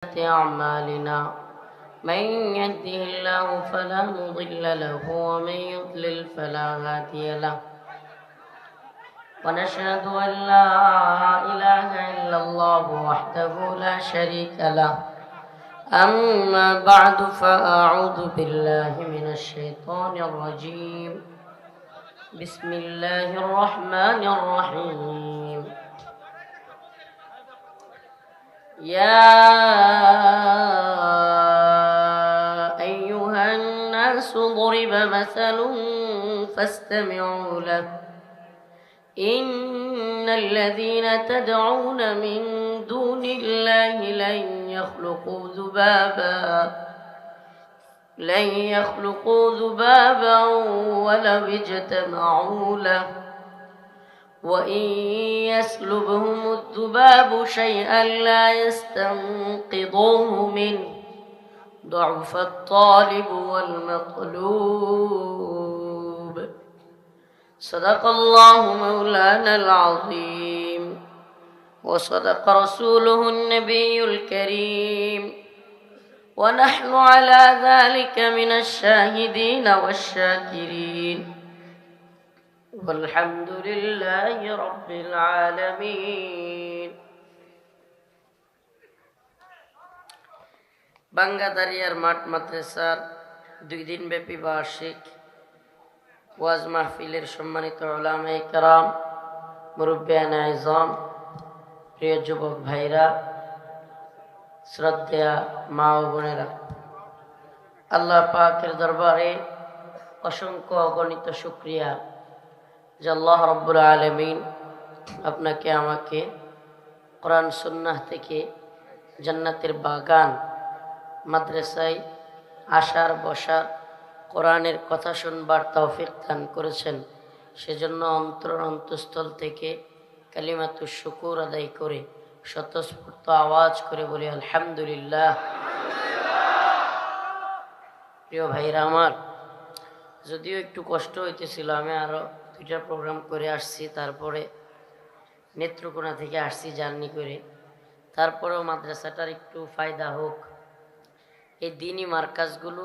أعمالنا من يهده الله فلا مضل له ومن يضلل فلا هادي له ونشهد أن لا إله إلا الله وحده لا شريك له أما بعد فأعوذ بالله من الشيطان الرجيم بسم الله الرحمن الرحيم يا أيها الناس ضرب مثل فاستمعوا له إن الذين تدعون من دون الله لن يخلقوا ذبابا ولو اجتمعوا له وإن يسلبهم الذباب شيئا لا يستنقضوه منه ضعف الطالب والمطلوب صدق الله مولانا العظيم وصدق رسوله النبي الكريم ونحن على ذلك من الشاهدين والشاكرين والحمد لله رب العالمين বাঙ্গাদারিয়ার মাঠ মাদ্রাসার 2 দিন ব্যাপী বার্ষিক ওয়াজ মাহফিলের সম্মানিত উলামায়ে কেরাম, মুরব্বিয়ানে আযম, প্রিয় যুবক ভাইরা, শ্রদ্ধেয়া মা ও বোনেরা, আল্লাহ পাকের দরবারে অসংখ্য অগণিত শুকরিয়া যে আল্লাহ রাব্বুল আলামিন আপনাকে আমাকে কোরআন সুন্নাহ থেকে জান্নাতের বাগান মাদ্রাসায় আসার বসার কোরআনের কথা শুনবার তৌফিক দান করেছেন। সেজন্য অন্তঃস্থল থেকে কালিমাতুশ শুকুর আদায় করে স্বতঃস্ফূর্ত আওয়াজ করে বলি আলহামদুলিল্লাহ। প্রিয় ভাইরা আমার, যদিও একটু কষ্ট হইতেছিল, আমি আরো 2টা প্রোগ্রাম করে আসছি, তারপরে নেত্রকোনা থেকে আসছি জার্নি করে, তারপরেও মাদ্রাসাটার একটু ফায়দা হোক। এই দ্বীনি মার্কাজগুলো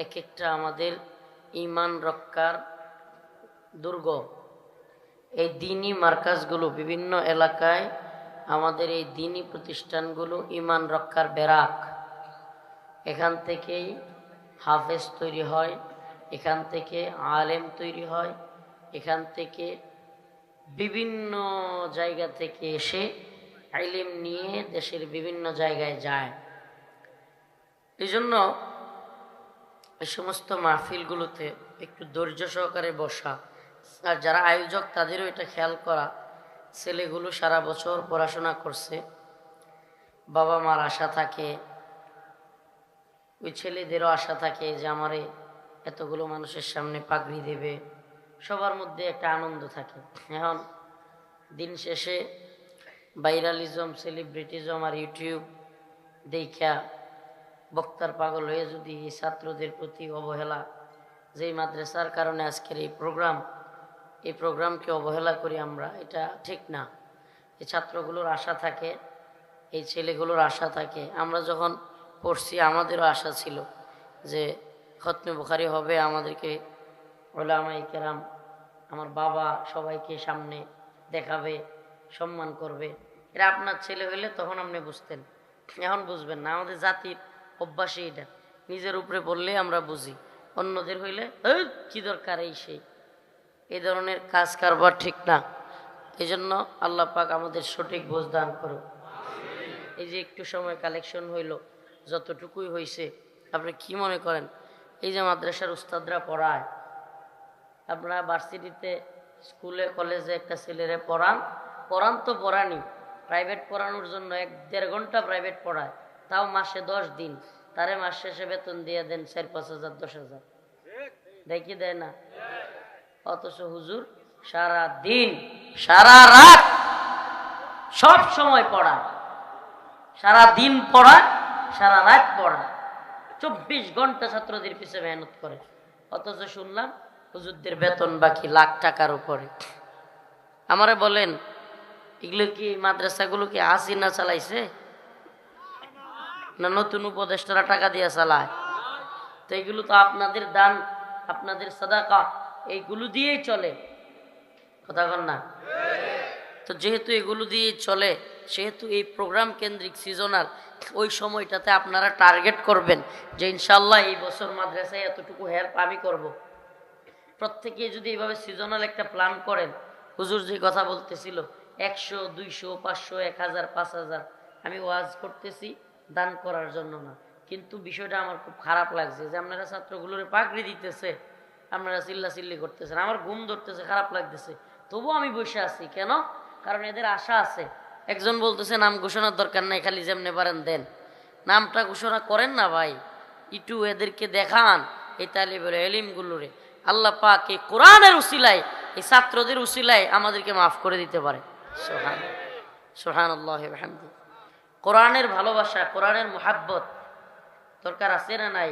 এক একটা আমাদের ঈমান রক্ষার দুর্গ। এই দ্বীনি মার্কাজগুলো বিভিন্ন এলাকায় আমাদের এই দ্বীনি প্রতিষ্ঠানগুলো ঈমান রক্ষার বেরাক। এখান থেকেই হাফেজ তৈরি হয়, এখান থেকে আলেম তৈরি হয়, এখান থেকে বিভিন্ন জায়গা থেকে এসে ইলম নিয়ে দেশের বিভিন্ন জায়গায় যায়। এই জন্য এই সমস্ত মাহফিলগুলোতে একটু ধৈর্য সহকারে বসা, আর যারা আয়োজক তাদেরও এটা খেয়াল করা, ছেলেগুলো সারা বছর পড়াশোনা করছে, বাবা মার আশা থাকে, ওই ছেলেদেরও আশা থাকে যে আমারে এতগুলো মানুষের সামনে পাগড়ি দেবে, সবার মধ্যে একটা আনন্দ থাকে। এখন দিন শেষে ভাইরালিজম, সেলিব্রিটিজম আর ইউটিউব দেখা বক্তার পাগল হয়ে যদি এই ছাত্রদের প্রতি অবহেলা, যেই মাদ্রাসার কারণে আজকের এই প্রোগ্রামকে অবহেলা করি আমরা, এটা ঠিক না। এই ছাত্রগুলোর আশা থাকে, এই ছেলেগুলোর আশা থাকে। আমরা যখন পড়ছি আমাদেরও আশা ছিল যে খতমে বুখারী হবে, আমাদেরকে উলামায়ে কেরাম, আমার বাবা সবাইকে সামনে দেখাবে, সম্মান করবে। এটা আপনার ছেলে হইলে তখন আপনি বুঝতেন, এখন বুঝবেন না। আমাদের জাতির অভ্যাসই এটা, নিজের উপরে বললে আমরা বুঝি, অন্যদের হইলে কি দরকার এই সেই, এই ধরনের কাজ কারবার ঠিক না। এই জন্য আল্লাহ পাক আমাদের সঠিক বোঝ দান করুন। এই যে একটু সময় কালেকশন হইল, যতটুকুই হয়েছে, আপনি কি মনে করেন এই যে মাদ্রাসার উস্তাদরা পড়ায়, আপনারা ভার্সিটিতে, স্কুলে, কলেজে একটা ছেলেরে পড়ান তো পড়ানি, প্রাইভেট পড়ানোর জন্য 1-1.5 ঘন্টা প্রাইভেট পড়ায়, তাও মাসে 10 দিন, তারে মাস শেষে বেতন দিয়ে দেন 4-5 হাজার 10 হাজার, দেখি দেয় না? অথচ হুজুর সারা দিন সারা রাত সব সময় পড়ায়, সারা দিন পড়ায়, সারা রাত পড়ায়, 24 ঘন্টা ছাত্রদের পিছনে মেহনত করে। অথচ শুনলাম হুজুরদের বেতন বাকি লাখ টাকার উপরে। আমারে বলেন এগুলো কি মাদ্রাসাগুলো কি হাসিনা চালাইছে? না নতুন উপদেষ্টারা টাকা দিয়ে চালায়? তো এইগুলো তো আপনাদের দান, আপনাদের সাদাকা, এইগুলো দিয়েই চলে, কথা বল না? তো যেহেতু এগুলো দিয়েই চলে, সেহেতু এই প্রোগ্রাম কেন্দ্রিক সিজনাল ওই সময়টাতে আপনারা টার্গেট করবেন যে ইনশাল্লাহ এই বছর মাদ্রাসায় এতটুকু হেল্প আমি করব। প্রত্যেকে যদি এইভাবে সিজনাল একটা প্ল্যান করেন, হুজুর যে কথা বলতেছিল 100, 200, 500, 1000, 5000, আমি ওয়াজ করতেছি দান করার জন্য না, কিন্তু বিষয়টা আমার খুব খারাপ লাগছে যে আপনারা ছাত্রগুলোর পাগড়ি দিতেছে, আপনারা চিল্লাচিল্লি করতেছেন, আমার ঘুম ধরতেছে, খারাপ লাগতেছে, তবুও আমি বসে আছি। কেন? কারণ এদের আশা আছে। একজন বলতেছে নাম ঘোষণার দরকার নাই, খালি যেমনি পারেন দেন, নামটা ঘোষণা করেন না ভাই, একটু এদেরকে দেখান এই তালিবের এলিমগুলোরে আল্লাহ পাক এই কোরআনের উসিলায়, এই ছাত্রদের উসিলায় আমাদেরকে মাফ করে দিতে পারে। সুবহান সুবহানাল্লাহি ওয়া বিহামদিহি। কোরআনের ভালোবাসা, কোরআনের মুহাব্বত দরকার আছে না নাই?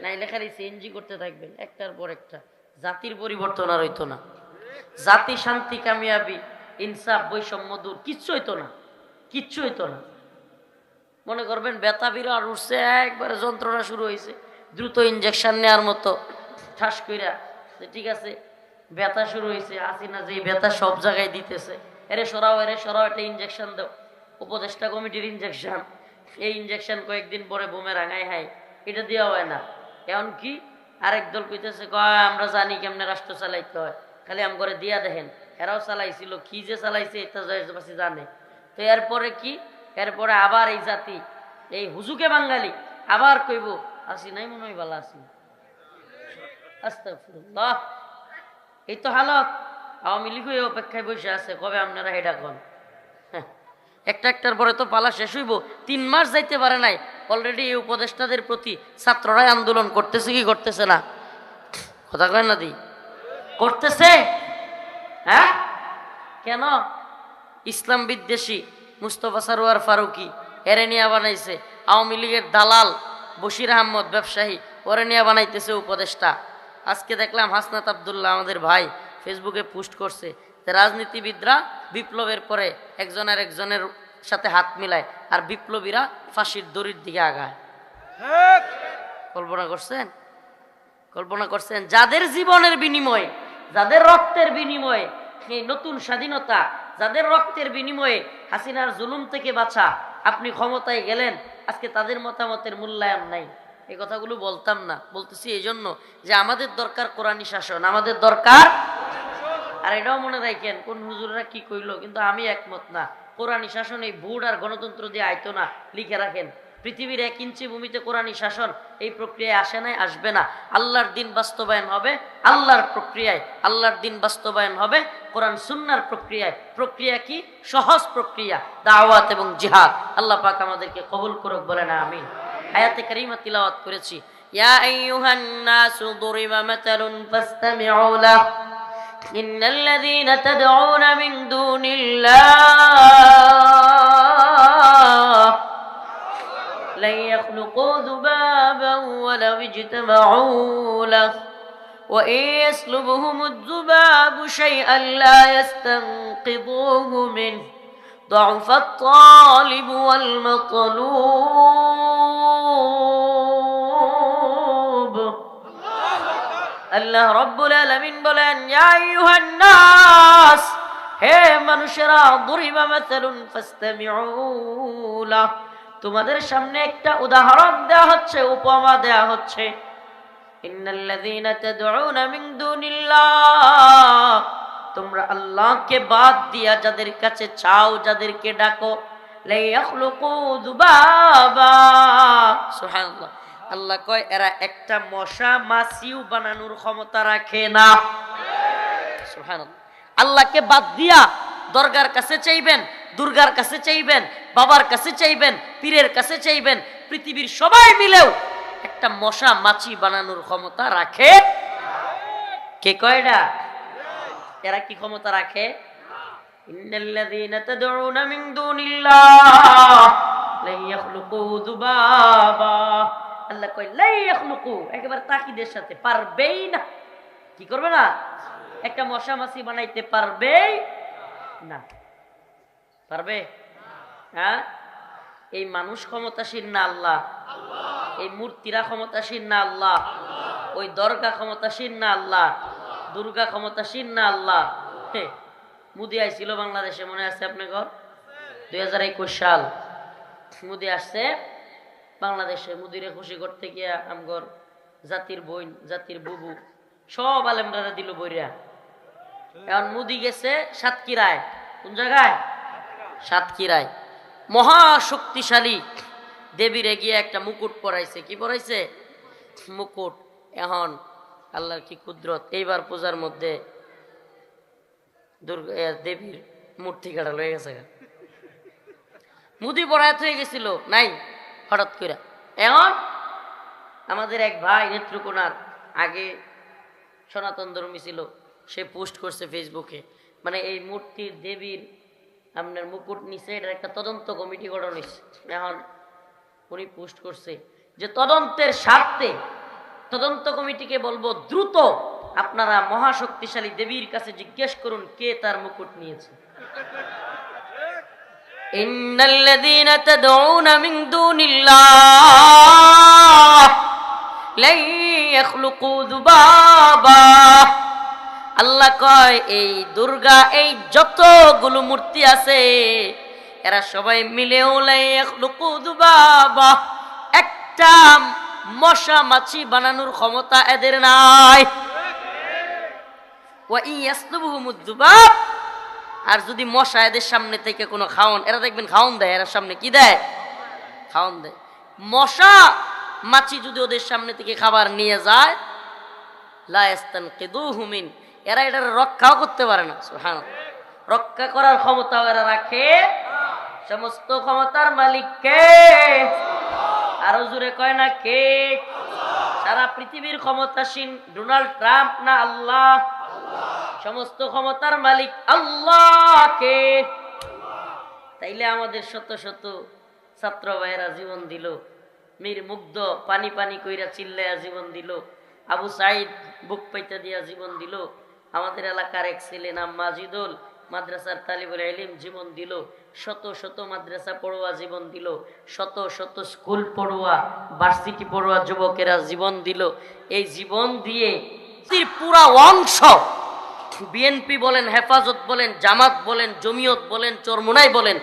নাই লেখারি সিএনজি করতে থাকবেন একটার পর একটা, জাতির পরিবর্তন আর হইতো না। জাতি শান্তি কামিয়াবি ইনসাফ বৈষম্য দূর কিচ্ছু হইতো না, কিচ্ছু হইতো না। মনে করবেন ব্যথা বিরাট উঠছে, একবারে যন্ত্রণা শুরু হয়েছে, দ্রুত ইনজেকশন নেওয়ার মতো ঠাস কইরা, ঠিক আছে ব্যথা শুরু হয়েছে, আসি না যে ব্যথা সব জায়গায় দিতেছে, এরে সরাও একটা ইনজেকশন দাও, উপদেষ্টা কমিটির ইনজেকশন, এই ইনজেকশন কয়েকদিন পরে বোমে রাঙাই হাই, এটা দেওয়া হয় না। এমন কি আরেক দল কইতেছে কয় আমরা জানি কেমনে রাষ্ট্র চালাইতে হয়, খালি আম করে দিয়া দেখেন, এরাও চালাইছিল, কি যে চালাইছে এটা জানে। তো এরপরে কি, এরপরে আবার এই জাতি, এই হুজুকে বাঙালি আবার কইব আসি নাই মনে হয় ভালো আসি। আস্তাগফিরুল্লাহ। এই তো হালত। আওয়ামী লীগ অপেক্ষায় বসে আছে কবে আপনারা হেডা কন। একটার পরে তো পালা শেষ হইব, 3 মাস যাইতে পারে নাই, অলরেডি এই উপদেষ্টাদের প্রতি ছাত্ররাই আন্দোলন করতেছে কি করতেছে না? কথা কয় না দি? করতেছে। হ্যাঁ কেন? ইসলাম বিদ্বেষী মুস্তফা সরোয়ার ফারুকি এরে নিয়ে বানাইছে, আওয়ামী লীগের দালাল বশির আহমদ ব্যবসায়ী ওরে নিয়ে বানাইতেছে উপদেষ্টা। আজকে দেখলাম হাসনাত আব্দুল্লাহ আমাদের ভাই ফেসবুকে পোস্ট করছে যে রাজনীতিবিদরা বিপ্লবের পরে একজনের একজনের সাথে হাত মিলায় আর বিপ্লবীরা ফাঁসির দড়ির দিকে আগায়। কল্পনা করছেন? কল্পনা করছেন যাদের জীবনের বিনিময়ে, যাদের রক্তের বিনিময়ে এই নতুন স্বাধীনতা, যাদের রক্তের বিনিময়ে হাসিনার জুলুম থেকে বাঁচা, আপনি ক্ষমতায় গেলেন, আজকে তাদের মতামতের মূল্যায়ন নাই। এই কথাগুলো বলতাম না, বলতেছি এই জন্য যে আমাদের দরকার কোরআনী শাসন, আমাদের দরকার। আর এটাও মনে রাখেন কোন হুজুররা কি কইলো, কিন্তু আমি একমত না, কোরআনী শাসন এই ভোট আর গণতন্ত্র দিয়ে আইতো না। লিখে রাখেন, পৃথিবীর 1 ইঞ্চি ভূমিতে কোরআনী শাসন এই প্রক্রিয়ায় আসে নাই, আসবে না। আল্লাহর দিন বাস্তবায়ন হবে আল্লাহর প্রক্রিয়ায়, আল্লাহর দিন বাস্তবায়ন হবে কোরআন সুন্নাহর প্রক্রিয়ায়। প্রক্রিয়া কি? সহজ প্রক্রিয়া, দাওয়াত এবং জিহাদ। আল্লাহ পাক আমাদেরকে কবুল করুক, বলেন আমিন। আয়াতে কারিমা তিলাওয়াত করেছি, ইয়া আইয়ুহান নাসু দুরিবা মাতালুন ফাসতামিউ লাহু ইন্নাল্লাযীনা তাদউনা মিন দুনিল্লাহ لن يخلقوا ذبابا ولو اجتمعوا له وإن يسلبهم الذباب شيئا لا يستنقذوه منه ضعف الطالب والمطلوب আল্লাহ রাব্বুল আলামিন বলেন, ইয়া আইয়ুহান নাস, হে মানুষেরা, দুরিবা মাসালুন ফাসতামিউ লাহ, তোমাদের সামনে একটা উদাহরণ দেওয়া হচ্ছে, উপমা দেওয়া হচ্ছে। ইন্নাল্লাযীনা তাদউনা মিন দুনিল্লাহ, তোমরা আল্লাহকে বাদ দিয়া যাদের কাছে চাও, যাদেরকে ডাকো, লা ইয়াখলুকু যুবাবা, সুবহানাল্লাহ, আল্লাহ কয় এরা একটা মশা মাছিও বানানোর ক্ষমতা রাখে না। সুবহানাল্লাহ। আল্লাহকে বাদ দিয়া দরগার কাছে চাইবেন, দুর্গার কাছে চাইবেন, বাবার কাছে চাইবেন, পীরের কাছে চাইবেন, পৃথিবীর সবাই মিলেও একটা মশা মাছি বানানোর ক্ষমতা রাখে কে? কয়টা? এরা কি ক্ষমতা রাখে? ইন্নাল্লাযীনা তাদউনা মিন দুনিল্লাহ লা ইয়াখলুকু যুবাবা, আল্লাহ কয় লা ইয়াখলুকু, একেবারে তাকিদের সাথে, পারবেই না। কি করবে না? একটা মশা মাছি বানাইতে পারবে না। পারবে? হ্যাঁ, এই মানুষ ক্ষমতাসীন না আল্লাহ? এই মূর্তিরা ক্ষমতাসীন না আল্লাহ? ওই দরগা ক্ষমতাসীন না আল্লাহ? দুর্গা ক্ষমতাসীন না আল্লাহ? মোদি আইছিল বাংলাদেশে, মনে আছে আপনার ঘর? 2021 সাল মোদি আসছে বাংলাদেশে। মুদিরে খুশি করতে গিয়া আমগর জাতির বোন, জাতির বুবু সব আলেমরা দিল বইরা। এখন মুদি গেছে সাতক্ষীরায়। কোন জায়গায়? সাতক্ষীরায়। মহাশক্তিশালী দেবীরে গিয়ে একটা মুকুট পরাইছে। কি পরাইছে? মুকুট। এখন আল্লাহর কি কুদরত, এইবার পূজার মধ্যে দুর্গা দেবীর মূর্তি কাটা লয়ে গেছে। মুদি বরায়াত হয়ে গেছিল, নাই হঠাৎ করে। এখন আমাদের এক ভাই নেত্রকোনার, আগে সনাতন ধর্মী ছিল, সে পোস্ট করছে ফেসবুকে, মানে এই মূর্তির দেবীর আপনার মুকুট নিচে এটার একটা তদন্ত কমিটি গঠন হয়েছে। এখন উনি পোস্ট করছে যে তদন্তের স্বার্থে তদন্ত কমিটিকে বলবো, দ্রুত আপনারা মহাশক্তিশালী দেবীর কাছে জিজ্ঞেস করুন কে তার মুকুট নিয়েছে। ইন্নাল্লাযীনা তাদউনা মিন দুনিল্লাহ লা ইয়াখলুকু যুবাবা। আল্লাহ কয় এই দুর্গা, এই যতগুলো মূর্তি আছে এরা সবাই মিলেও লা ইয়াখলুকু যুবাবা, একটা মশা মাছি বানানোর ক্ষমতা এদের নাই। ওয়া ইয়াসলুবুহুমুদ যুবাব, আর যদি মশা এদের সামনে থেকে কোনো খাওন, এরা দেখবেন খাওন দেয়, এরা সামনে কি দেয়? খাওন দেয়। মশা মাছি যদি ওদের সামনে থেকে খাবার নিয়ে যায়, লা ইস্তানকিদুহু মিন, এরা এটার রক্ষাও করতে পারে না। সুবহানাল্লাহ। রক্ষা করার ক্ষমতাও এরা রাখে। সমস্ত ক্ষমতার মালিক কে? আরো জোরে কয় না কে? সারা পৃথিবীর ক্ষমতাসীন ডোনাল্ড ট্রাম্প না আল্লাহ? সমস্ত ক্ষমতার মালিক আল্লাহ কে? তাইলে আমাদের শত শত ছাত্র ভাইয়েরা জীবন দিল, মীর মুগ্ধ পানি পানি কইরা চিল্লাইয়া জীবন দিল, আবু সাইদ বুক পাইতা দিয়া জীবন দিল, আমাদের এলাকার এক ছেলে নাম মাজিদুল মাদ্রাসার তালিবুল ইলম জীবন দিল, শত শত মাদ্রাসা পড়ুয়া জীবন দিল, শত শত স্কুল পড়ুয়া ভার্সিটি পড়ুয়া যুবকেরা জীবন দিল। এই জীবন দিয়ে পুরা অংশ, বিএনপি বলেন, হেফাজত বলেন, জামাত বলেন, জমিয়ত বলেন, চরমোনাই বলেন,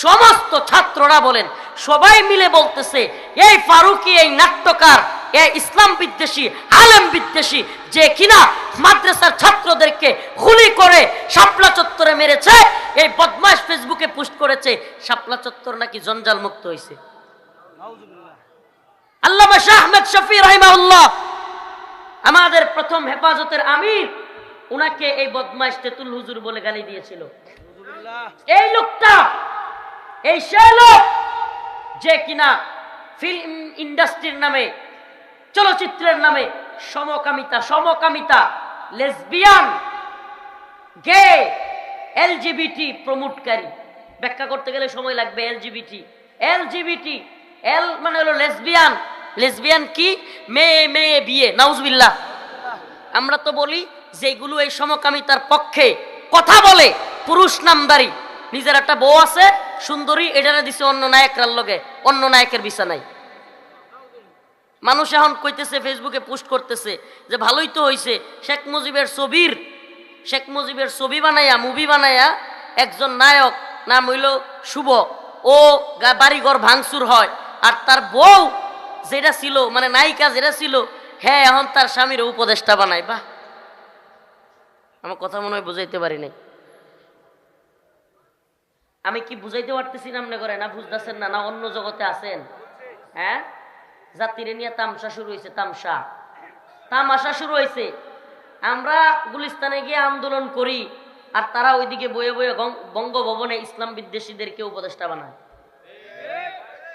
সমস্ত ছাত্ররা বলেন, সবাই মিলে বলতেছে এই ফারুকি, এই নাট্যকার, এই ইসলাম বিদ্বেষী, আলেম বিদ্বেষী, যে কিনা মাদ্রাসার ছাত্রদেরকে গুলি করে শাপলা চত্বরে মেরেছে, এই বদমাশ ফেসবুকে পোস্ট করেছে শাপলা চত্বর নাকি জঞ্জাল মুক্ত হয়েছে। আল্লামা শাহ আহমদ শফি রাহিমাহুল্লাহ, আমাদের প্রথম হেফাজতের আমির, উনাকে এই বদমাশ তেতুল হুজুর বলে গালি দিয়েছিল। এই লোকটা, এই সে লোক যে কিনা ফিল্ম ইন্ডাস্ট্রির নামে, চলচ্চিত্রের নামে সমকামিতা, লেসবিয়ান, গে, এলজিবিটি প্রমোটকারী। ব্যাখ্যা করতে গেলে সময় লাগবে। এলজিবিটি, এল মানে হলো লেসবিয়ান। লেসবিয়ান কি? মেয়ে মেয়ে বিয়ে, নাউজুবিল্লাহ। আমরা তো বলি যেগুলো এই সমকামিতার পক্ষে কথা বলে, পুরুষ নামদারি, নিজের একটা বউ আছে সুন্দরী, এটারে দিছে অন্য নায়করার লগে, অন্য নায়কের বিছানায়। মানুষ এখন কইতেছে, ফেসবুকে পোস্ট করতেছে যে ভালোই তো হইছে, শেখ মুজিবের ছবি বানাইয়া, মুভি বানাইয়া একজন নায়ক নাম হইল শুভ, ও বাড়িঘর ভাঙচুর হয়, আর তার বউ যেটা ছিল, মানে নায়িকা যেটা ছিল, হ্যাঁ এখন তার স্বামীর উপদেষ্টা বানায়। বাহ, আমার কথা মনে হয় বুঝাইতে পারি নাই। আমি কি বুঝাইতে পারতেছি না? মনে করে না বুঝতেছেন না? না অন্য জগতে আছেন? হ্যাঁ, জাতিরে নিয়ে তামসা শুরু হয়েছে, তামাশা শুরু হয়েছে। আমরা গুলিস্তানে গিয়ে আন্দোলন করি, আর তারা ওইদিকে বয়ে বয়ে বঙ্গভবনে ইসলাম বিদ্বেষীদেরকে উপদেষ্টা বানায়।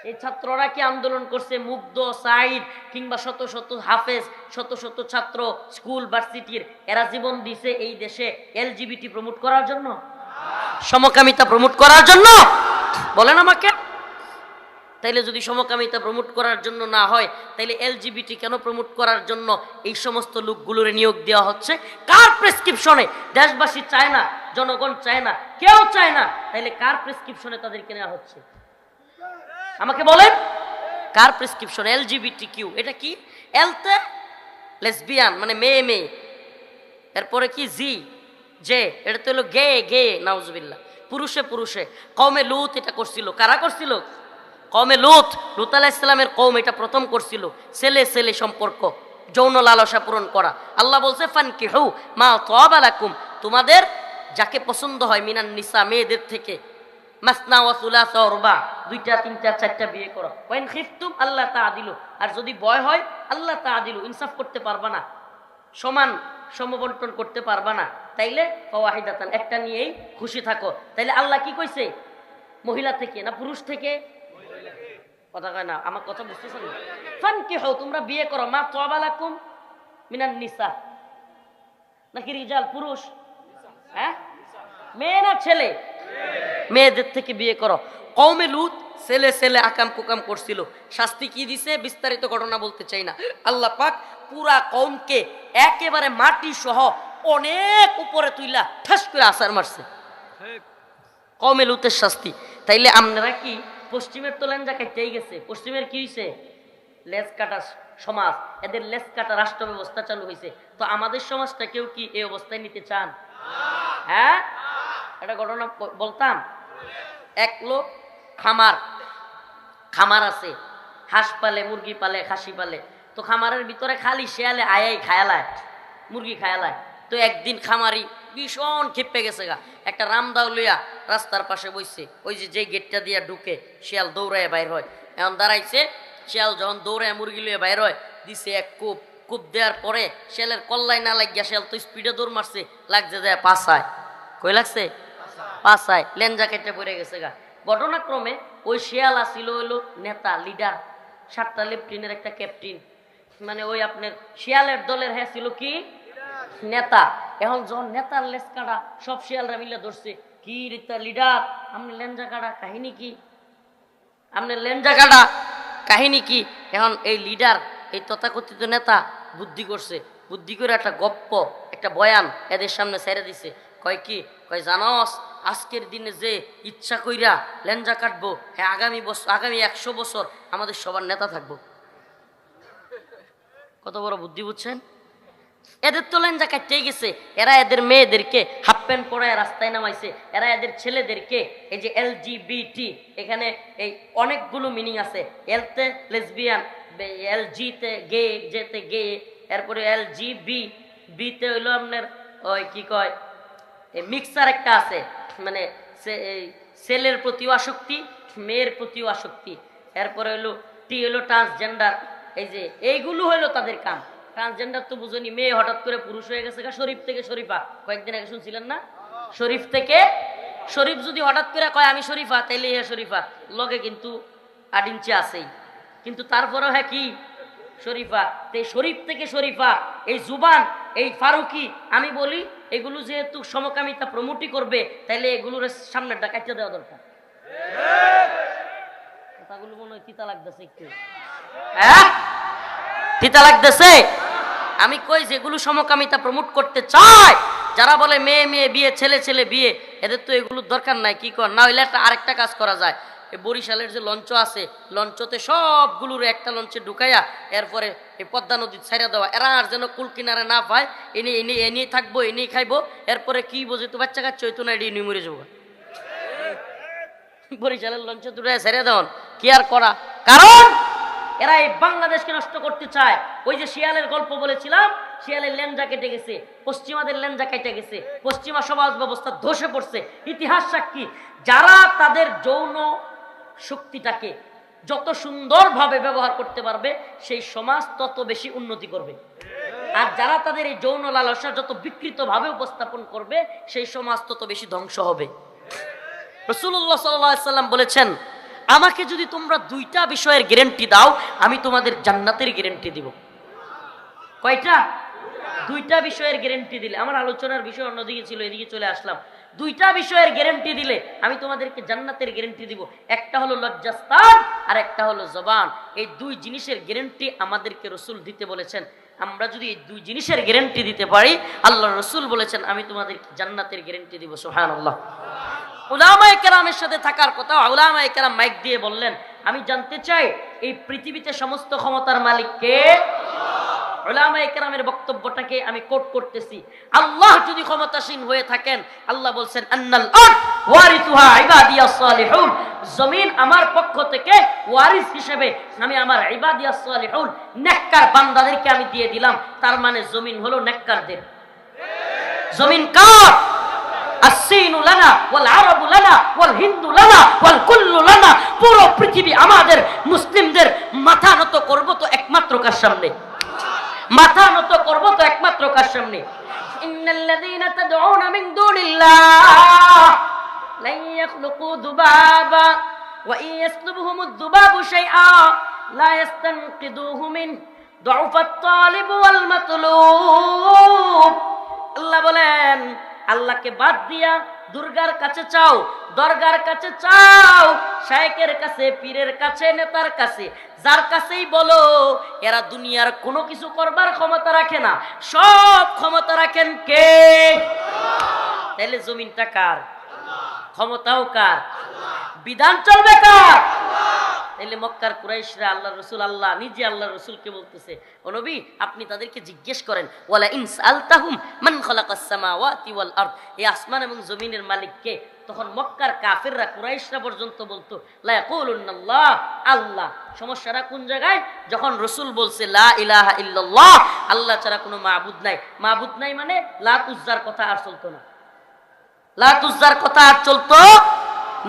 এই ছাত্ররা কি আন্দোলন করছে? মুগ্ধ, সাইদ কিংবা শত শত হাফেজ, শত শত ছাত্র স্কুল ভার্সিটির, এরা জীবন দিছে এই দেশে এলজিবিটি প্রমোট করার জন্য, সমকামিতা প্রমোট করার জন্য? বলেন আমাকে। তাইলে যদি সমকামিতা প্রমোট করার জন্য না হয়, তাইলে এলজিবিটি কেন প্রমোট করার জন্য এই সমস্ত লোকগুলোর নিয়োগ দেওয়া হচ্ছে? কার প্রেসক্রিপশনে? দেশবাসী চায় না, জনগণ চায় না, কেউ চায় না, তাইলে কার প্রেসক্রিপশনে তাদেরকে নেওয়া হচ্ছে? আমাকে বলেন কার প্রেসক্রিপশন? LGBTQ, এটা কি? এলতে লেসবিয়ান মানে মেয়ে মেয়ে, এরপরে কি জি যে, এটা তো হলো গে গে, নাউজুবিল্লাহ। পুরুষে পুরুষে, কওমে লুত এটা করছিল। কারা করছিল? কওমে লুত, লুত আলাইহিস সালামের কওম এটা প্রথম করছিল। ছেলে ছেলে সম্পর্ক, যৌন লালসা পূরণ করা। আল্লাহ বলছে ফানকিহু মা তাবা লাকুম, তোমাদের যাকে পছন্দ হয় মিনান নিসা, মেয়েদের থেকে, মাসনা ওয়া সুলাসা ওয়া রুবা, দুইটা তিনটা চারটা বিয়ে করো। ওয়াইন খিফতুম আল্লাহ তাআদিলু, আর যদি ভয় হয় আল্লাহ তাআদিলু, ইনসাফ করতে পারবা না, সমান সমবন্টন করতে পারবা না, তাইলে ফাওয়াহিদাতান, একটা নিয়েই খুশি থাকো। তাইলে আল্লাহ কি কইছে? মহিলা থেকে না পুরুষ থেকে? কথা কয় না, আমার কথা বুঝতেছেন? ফানকিহু, তোমরা বিয়ে করো, মা তাবা লাকুম মিনান নিসা, নাকি রিজাল পুরুষ? হ্যাঁ, মেয়ে না ছেলে? মেয়েদের থেকে বিয়ে করো। কওমে লুত ছেলে ছেলে আকাম কুকাম করছিল, শাস্তি কি দিছে বিস্তারিত ঘটনা বলতে চাই না। আল্লাহ পাক পুরা কওমকে একেবারে মাটি সহ অনেক উপরে তুইলা ঠাস করে আছাড় মারছে। কওমে লুতের শাস্তি। তাইলে আপনারা কি পশ্চিমের তো লেঞ্জা কাটতেই গেছে, পশ্চিমের কি হইছে? লেজ কাটা সমাজ, এদের লেজ কাটা রাষ্ট্র ব্যবস্থা চালু হয়েছে। তো আমাদের সমাজটা কেউ কি এই অবস্থায় নিতে চান? হ্যাঁ, একটা ঘটনা বলতাম। এক লোক খামার আছে, হাঁস পালে, মুরগি পালে, খাসি পালে। তো খামারের ভিতরে খালি শেয়ালে আয়াই খায়ালায়, মুরগি খায়ালায়। তো একদিন খামারি ভীষণ ক্ষেপে গেছে গা, একটা রামদাও লইয়া রাস্তার পাশে বসছে। ওই যে গেটটা দিয়া ঢুকে শিয়াল দৌড়ায় বাইর হয়। এখন দাঁড়াইছে, শিয়াল যখন দৌড়ায় মুরগি লইয়া বাইর হয়, দিছে এক কূপ দেওয়ার পরে শিয়ালের কল্লাই না লাগিয়া, শিয়াল তো স্পিডে দৌড় মারছে, লাগছে যায় পাছায়। কই লাগছে? পাছায়। লেঞ্জা কেটে পড়ে গেছে গা। ঘটনাক্রমে ওই শিয়াল আসিল হইলো নেতা, লিডার, 7টা লেফটেন্যান্টের একটা ক্যাপ্টেন, মানে ওই আপনার শিয়ালের দলের হ্যাঁ ছিল কি নেতা। এখন যখন নেতার লেজ কাটা সব শিয়ালরা মিলে ধরছে, কি লিডার আপনি লেঞ্জা কাটা কাহিনী কি? আপনার লেঞ্জা কাটা কাহিনী কি? এখন এই লিডার, এই তথাকথিত নেতা বুদ্ধি করছে, বুদ্ধি করে একটা গপ্প, একটা বয়ান এদের সামনে ছেড়ে দিছে। কয় কি? কয় জানোস আজকের দিনে যে ইচ্ছা কইরা লেঞ্জা কাটবো, হ্যাঁ আগামী 100 বছর আমাদের সবার নেতা থাকবো। কত বড় বুদ্ধি বুঝছেন? এদের তো লেঞ্জা কাটতেই গেছে। এরা এদের মেয়েদেরকে হাফ প্যান্ট পরায় রাস্তায় নামাইছে। এরা এদের ছেলেদেরকে এই যে LGBT, এখানে এই অনেকগুলো মিনিং আছে। এলতে লেসবিয়ান, LG-তে গে, যেতে গে, এরপরে LGB-তে হইলো আপনার ওই কি কয় মিক্সার একটা আছে, মানে ছেলের প্রতিও আসক্তি, মেয়ের প্রতিও আসক্তি। এরপরে হইলো টি হইলো ট্রান্সজেন্ডার। এই যে এইগুলো হইলো তাদের কাম। ট্রান্সজেন্ডার তো বুঝনি, মেয়ে হঠাৎ করে পুরুষ হয়ে গেছে, শরীফ থেকে শরীফা, কয়েকদিন আগে শুনছিলেন না? শরীফ থেকে শরীফ যদি হঠাৎ করে কয় আমি শরীফা, তাইলে হ্যাঁ শরীফা, লগে কিন্তু 8 ইঞ্চি আছেই, কিন্তু তারপরেও হ্যাঁ কি শরীফা। তো শরীফ থেকে শরীফা, এই জুবান, এই ফারুকি, আমি বলি এগুলো যেহেতু সমকামিতা প্রমোটই করবে, তাইলে এগুলোর সামনেটা কাটিয়ে দেওয়া দরকার। কথাগুলো মনে হয় তিতা লাগতেছে একটু, হ্যাঁ তিতা লাগতেছে। আমি কই যেগুলো সমকামিতা প্রমোট করতে চায়, যারা বলে মেয়ে মেয়ে বিয়ে, ছেলে ছেলে বিয়ে, এদের তো এগুলোর দরকার নাই। কি কর না হইলে আরেকটা কাজ করা যায়। এই বরিশালের যে লঞ্চ আছে, লঞ্চতে সবগুলোর একটা লঞ্চে ঢুকাইয়া এরপরে এই পদ্মা নদী ছাইড়া দেওয়া, এরা আর যেন কুল কিনারে না পায়, এনে থাকবো, এনেই খাইবো, এরপরে কি বোঝে তো বাচ্চা কাচ্চা হইতো না, এটি নিয়ে মরে যাবো। বরিশালের লঞ্চে দুটো ছেড়ে দেওয়ান কি আর করা, কারণ এরা এই বাংলাদেশকে নষ্ট করতে চায়। ওই যে শিয়ালের গল্প বলেছিলাম, শিয়ালের লেঞ্জা কেটে গেছে, পশ্চিমাদের লেঞ্জা কেটে গেছে, পশ্চিমা সমাজ ব্যবস্থা ধসে পড়ছে। ইতিহাস সাক্ষী, যারা তাদের যৌন শক্তিটাকে যত সুন্দরভাবে ব্যবহার করতে পারবে, সেই সমাজ তত বেশি উন্নতি করবে। আর যারা তাদের এই যৌন লালসা যত বিকৃতভাবে উপস্থাপন করবে, সেই সমাজ তত বেশি ধ্বংস হবে। রাসূলুল্লাহ সাল্লাল্লাহু আলাইহি ওয়াসাল্লাম বলেছেন, আমাকে যদি তোমরা 2টা বিষয়ের গ্যারান্টি দাও, আমি তোমাদের জান্নাতের গ্যারান্টি দিব। কয়টা? 2টা বিষয়ের গ্যারান্টি দিলে। আমার আলোচনার বিষয় অন্যদিকে ছিল, এদিকে চলে আসলাম। 2টা বিষয়ের গ্যারান্টি দিলে আমি তোমাদেরকে জান্নাতের গ্যারান্টি দিব। একটা হলো লজ্জাস্থান, আর একটা হলো জবান। এই 2 জিনিসের গ্যারান্টি আমাদেরকে রাসূল দিতে বলেছেন। আমরা যদি এই 2 জিনিসের গ্যারান্টি দিতে পারি, আল্লাহ রাসূল বলেছেন আমি তোমাদেরকে জান্নাতের গ্যারান্টি দিব। সুবহানাল্লাহ। উলামায়ে কেরামের সাথে থাকার কথা উলামায়ে কেরাম মাইক দিয়ে বললেন, আমি জানতে চাই এই পৃথিবীতে সমস্ত ক্ষমতার মালিক কে? উলামায়ে কেরামের বক্তব্যটাকে আমি কোট করতেছি। আল্লাহ যদি ক্ষমতাসীন হয়ে থাকেন, আল্লাহ বলছেন আন্নাল আরদ ওয়ারিসুহা ইবাদিয়াস সালিহুন, জমিন আমার পক্ষ থেকে ওয়ারিস হিসেবে আমি আমার ইবাদিয়াস সালিহুন নেককার বান্দাদেরকে আমি দিয়ে দিলাম। তার মানে জমিন হলো নেককারদের। জমিন কার? আসসিনু লানা ওয়াল আরাবু লানা ওয়াল হিন্দু লানা ওয়াল কুল্লু লানা। পুরো পৃথিবী আমাদের, মুসলিমদের। মাথা নত করব তো একমাত্র কার সামনে? মাথা নত করব তো একমাত্র কার সামনে? ইন্নাল্লাযীনা তাদউনা মিন দুনিল্লাহ লা ইয়াখলুকু যুবাবা ওয়া ইয়াসলুবহুমুদ যুবাবু শাইআ লা ইস্তানকিদুহু মিন দুআফাত তালিব ওয়াল মাতলুব। আল্লাহ বলেন, আল্লাহকে বাদ দিয়া দুর্গার কাছে চাও, দরগার কাছে চাও, শায়েখের কাছে, পীরের কাছে, নেতার কাছে, যার কাছেই বলো, এরা দুনিয়ার কোনো কিছু করবার ক্ষমতা রাখে না। সব ক্ষমতা রাখেন কে? তাহলে জমিনটা কার? ক্ষমতাও কার? বিধান চলবে কার? তাহলে মক্কার কুরাইশরা আল্লাহ রসুল, আল্লাহ নিজে আল্লাহ রসুলকে বলতেছে, ও নবী আপনি তাদেরকে জিজ্ঞেস করেন, ওয়ালা ইন সালতাহুম মান খালাকাস সামাওয়াতি ওয়াল আরদ, এই আসমান এবং জমিনের মালিক কে? তখন মক্কার কাফেররা, কুরাইশরা পর্যন্ত বলতো লা ইয়াকুলুনাল্লাহ, আল্লাহ। সমস্যাটা কোন জায়গায়? যখন রসুল বলছে লা ইলাহা ইল্লাল্লাহ, আল্লাহ ছাড়া কোনো মাবুদ নাই। মাবুদ নাই মানে লাত উজ্জার কথা আর চলতো না। লাত উজ্জার কথা আর চলতো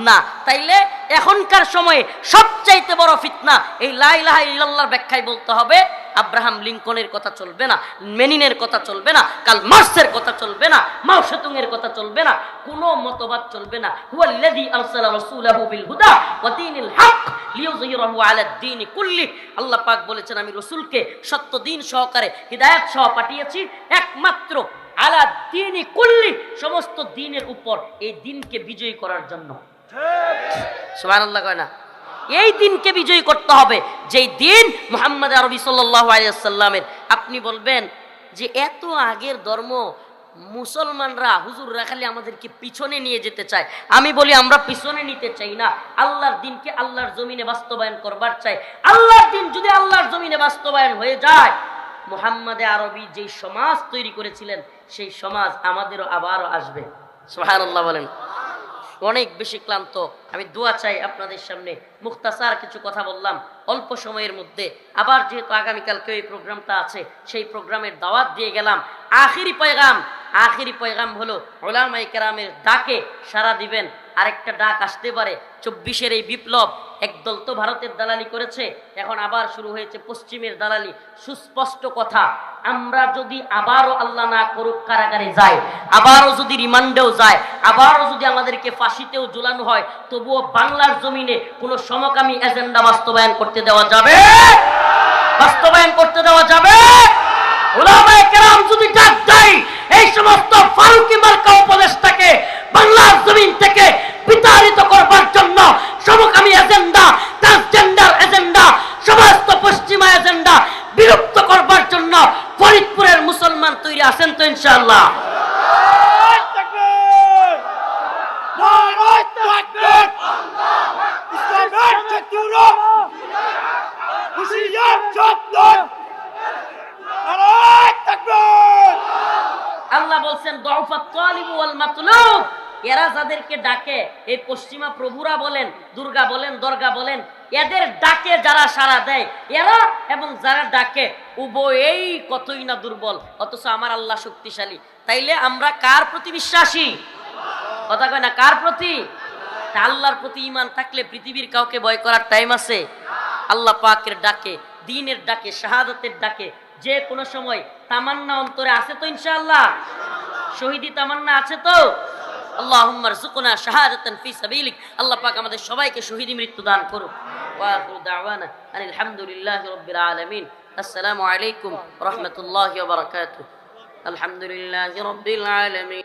না। তাইলে এখনকার সময়ে সবচাইতে বড় ফিতনা এই লা ইলাহা ইল্লাল্লাহর ব্যাখ্যায় বলতে হবে আব্রাহাম লিঙ্কনের কথা চলবে না, লেনিনের কথা চলবে না, কার্ল মার্কসের কথা চলবে না, মাও সেতুং এর কথা চলবে না, কোনো মতবাদ চলবে না। হুয়াল্লাযী আরসালা রাসূলাহু বিল হুদা ওয়া দীনিল হক লিইয়ুযহিরাহু আলাদ দীনি কুল্লি। আল্লাহ পাক বলেছেন, আমি রাসূলকে সত্য দিন সহকারে হিদায়াত সহ পাঠিয়েছি একমাত্র আলা দীনি কুল্লি, সমস্ত দ্বীনের উপর, এই দ্বীনকে বিজয়ী করার জন্য। সুবহানাল্লাহ কয় না? এই দিনকে বিজয়ী করতে হবে, যেই দিন মুহাম্মদ আরবি সাল্লাল্লাহু আলাইহি ওয়াসাল্লামের। আপনি বলবেন যে এত আগের ধর্ম, মুসলমানরা হুজুররা খালি আমাদেরকে পিছনে নিয়ে যেতে চায়। আমি বলি আমরা পিছনে নিতে চাই না, আল্লাহর দিনকে আল্লাহর জমিনে বাস্তবায়ন করবার চাই। আল্লাহর দিন যদি আল্লাহর জমিনে বাস্তবায়ন হয়ে যায়, মুহাম্মদ আরবি যেই সমাজ তৈরি করেছিলেন সেই সমাজ আমাদেরও আবারও আসবে। সুবহানাল্লাহ বলেন। অনেক বেশি ক্লান্ত, আমি দোয়া চাই আপনাদের সামনে। মুখতাসার কিছু কথা বললাম অল্প সময়ের মধ্যে। আবার যেহেতু আগামীকালকে এই প্রোগ্রামটা আছে, সেই প্রোগ্রামের দাওয়াত দিয়ে গেলাম। আখিরি পয়গাম হলো উলামায়ে কেরামের ডাকে সাড়া দিবেন। আরেকটা ডাক আসতে পারে। 24-এর এই বিপ্লব, একদল তো ভারতের দালালি করেছে, এখন আবার শুরু হয়েছে পশ্চিমের দালালি। সুস্পষ্ট কথা, আমরা যদি আবারও আল্লাহ না করুক কারাগারে যাই, আবারও যদি রিমান্ডেও যায়, আবারও যদি আমাদেরকে ফাঁসিতেও ঝুলানো হয়, তবুও বাংলার জমিনে কোনো সমকামী এজেন্ডা বাস্তবায়ন করতে দেওয়া যাবে? বাস্তবায়ন করতে দেওয়া যাবে? উলামায়ে কেরাম যদি ডাক দেয়, এই সমস্ত ফারুকি মার্কা উপদেশটাকে বাংলার জমিন থেকে বিতাড়িত করবার জন্য, সমকামী এজেন্ডা, ট্রান্সজেন্ডার এজেন্ডা, সমস্ত পশ্চিমা এজেন্ডা বিলুপ্ত করবার জন্য ফরিদপুরের মুসলমান তৈরি আছেন তো ইনশাআল্লাহ? আল্লাহ বলছেন দুআফাত তালিব ওয়াল মাতলুব, এরা যাদেরকে ডাকে, এই পশ্চিমা প্রভুরা বলেন, দুর্গা বলেন, দরগা বলেন, এদের ডাকে যারা সাড়া দেয়, এরা এবং যারা ডাকে উভয়েই কতই না দুর্বল, অথচ আমার আল্লাহ শক্তিশালী। তাইলে আমরা কার প্রতি বিশ্বাসী? কথা কয় না, কার প্রতি? আল্লাহর প্রতি ঈমান থাকলে পৃথিবীর কাউকে ভয় করার টাইম আছে? আল্লাহ পাকের ডাকে, দ্বীনের ডাকে, শাহাদাতের ডাকে যে কোনো সময় তামান্না অন্তরে আছে তো ইনশাআল্লাহ? শহীদি তামান্না আছে তো? আল্লাহুম্মা রযুকনা শাহাদাতান ফি সাবিলিক। আল্লাহ পাক আমাদের সবাইকে শহীদি মৃত্যু দান করুক। ওয়া আখিরু দাওয়ানা আনিল হামদুলিল্লাহি রাব্বিল আলামিন। আসসালামু আলাইকুম ওয়া রাহমাতুল্লাহি ওয়া বারাকাতুহু। আলহামদুলিল্লাহি রাব্বিল আলামিন।